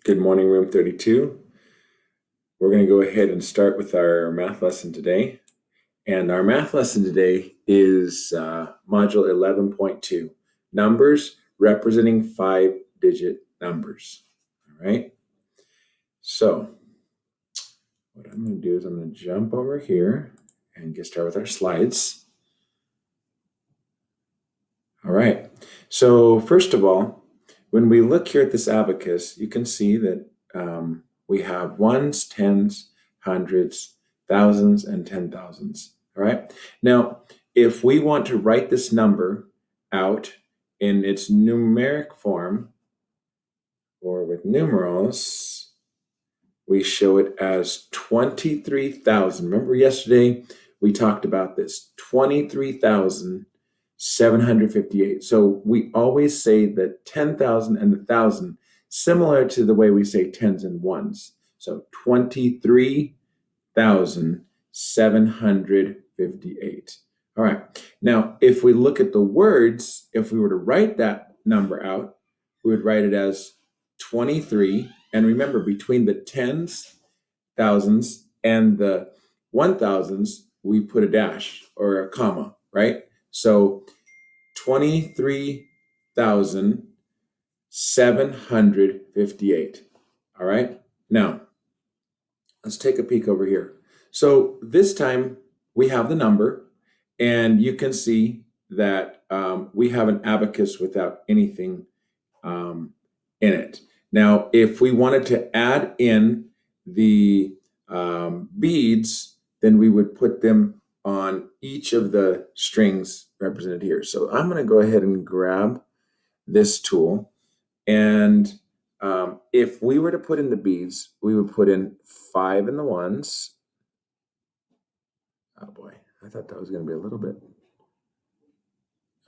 Good morning, room 32. We're going to go ahead and start with our math lesson today. And our math lesson today is module 11.2, numbers representing 5-digit numbers. All right. So what I'm going to do is I'm going to jump over here and get started with our slides. All right. So first of all, when we look here at this abacus, you can see that we have ones, tens, hundreds, thousands, and 10,000s. All right. Now, if we want to write this number out in its numeric form or with numerals, we show it as 23,000. Remember yesterday we talked about this, 23,758. So we always say that 10,000 and the 1,000, similar to the way we say tens and ones. So 23,758. All right. Now, if we look at the words, if we were to write that number out, we would write it as 23. And remember, between the tens, thousands, and the 1,000s, we put a dash or a comma, right? So 23,758. All right. Now, let's take a peek over here. So this time we have the number, and you can see that we have an abacus without anything in it. Now, if we wanted to add in the beads, then we would put them on each of the strings represented here. So I'm going to go ahead and grab this tool. And if we were to put in the beads, we would put in 5 in the ones. Oh boy, I thought that was going to be a little bit.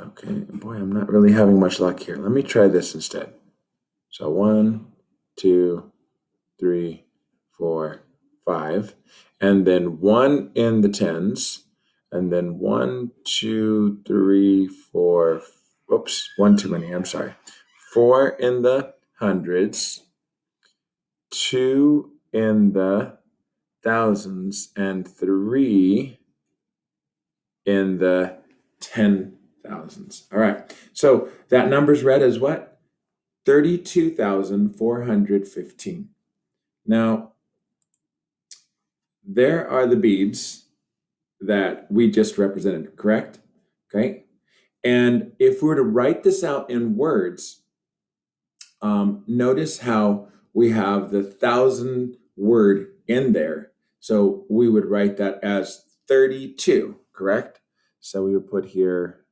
Okay, boy, I'm not really having much luck here. Let me try this instead. So 1, 2, 3, 4, 5, and then 1 in the tens, and then 1, 2, 3, 4, oops, 1 too many, I'm sorry. 4 in the hundreds, 2 in the thousands, and 3 in the 10,000s. All right, so that number's read as what? 32,415. Now, there are the beads that we just represented, correct? Okay. And if we were to write this out in words, notice how we have the 1,000 word in there. So we would write that as 32, correct? So we would put here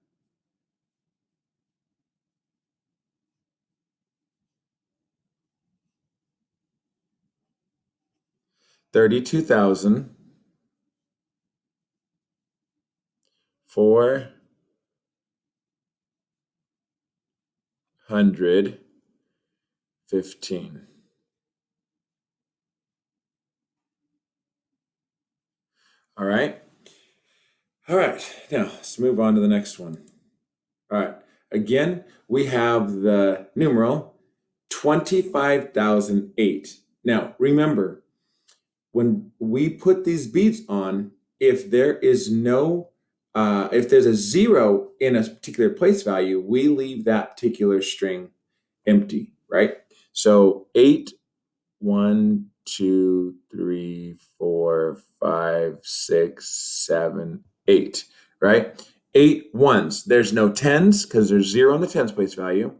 32,415. All right. All right. Now let's move on to the next one. All right. Again, we have the numeral 25,008. Now, remember, when we put these beads on, if there is if there's a 0 in a particular place value, we leave that particular string empty, right? So 8, 1, 2, 3, 4, 5, 6, 7, 8, right? 8 ones. There's no tens because there's 0 in the tens place value.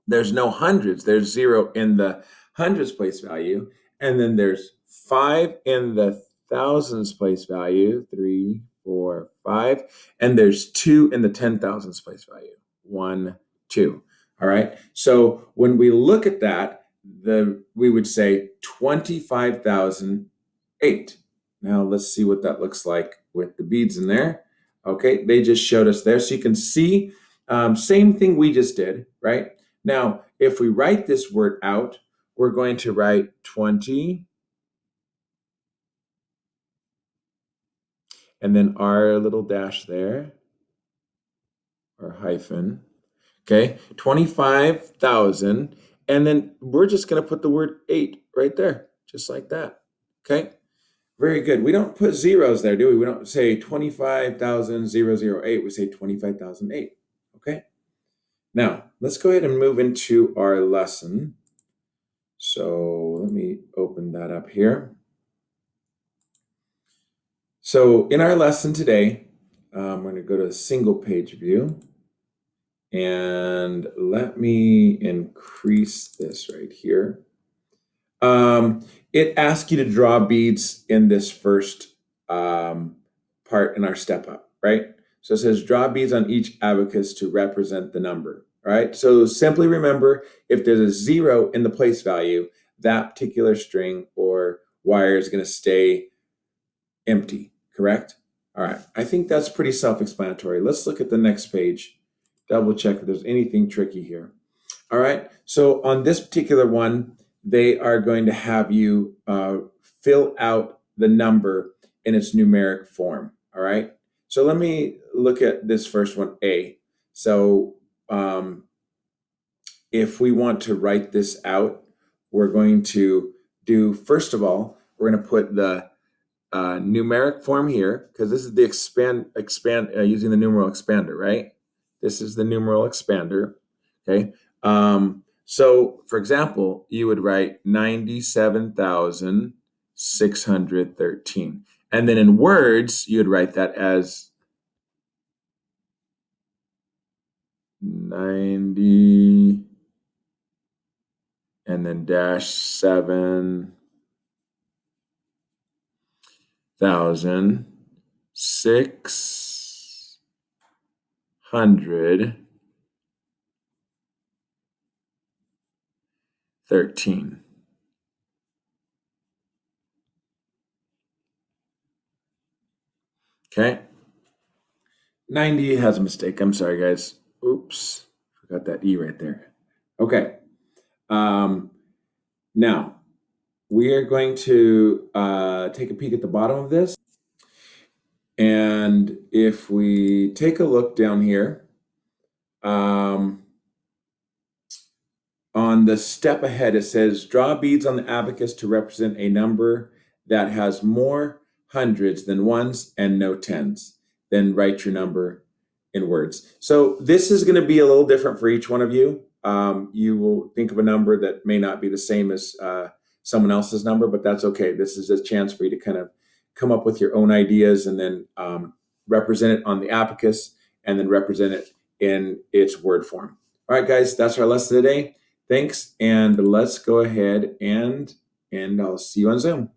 There's no hundreds. There's 0 in the hundreds place value. And then there's 5 in the thousands place value, 3, 4, 5. And there's 2 in the 10,000s place value, 1, 2. All right. So when we look at that, we would say 25,008. Now let's see what that looks like with the beads in there. Okay, they just showed us there. So you can see, same thing we just did, right? Now, if we write this word out, we're going to write 20, and then our little dash there, or hyphen. Okay, 25,000, And then we're just going to put the word 8 right there, just like that. Okay. Very good. We don't put zeros there, do we? We don't say 25,008. We say 25,008. Okay. Now, let's go ahead and move into our lesson. So let me open that up here. So in our lesson today, we're going to go to single page view. And let me increase this right here. It asks you to draw beads in this first part in our step up, right? So it says draw beads on each abacus to represent the number, right? So simply remember, if there's a 0 in the place value, that particular string or wire is going to stay empty, correct? All right, I think that's pretty self-explanatory. Let's look at the next page, double check if there's anything tricky here. All right, so on this particular one, they are going to have you fill out the number in its numeric form. All right, so let me look at this first one, A. So if we want to write this out, we're going to do, first of all, we're going to put the numeric form here, because this is the expand using the numeral expander, right? This is the numeral expander, okay? So, for example, you would write 97,613. And then in words, you would write that as 90 and then dash 7,613. Okay. 90 has a mistake. I'm sorry, guys. Oops. Forgot that E right there. Okay. Now, we are going to take a peek at the bottom of this. And if we take a look down here, on the step ahead, it says, draw beads on the abacus to represent a number that has more hundreds than ones and no tens. Then write your number in words. So this is going to be a little different for each one of you. You will think of a number that may not be the same as someone else's number, but that's okay. This is a chance for you to kind of come up with your own ideas and then represent it on the abacus and then represent it in its word form. All right, guys, that's our lesson today. Thanks, and let's go ahead and I'll see you on Zoom.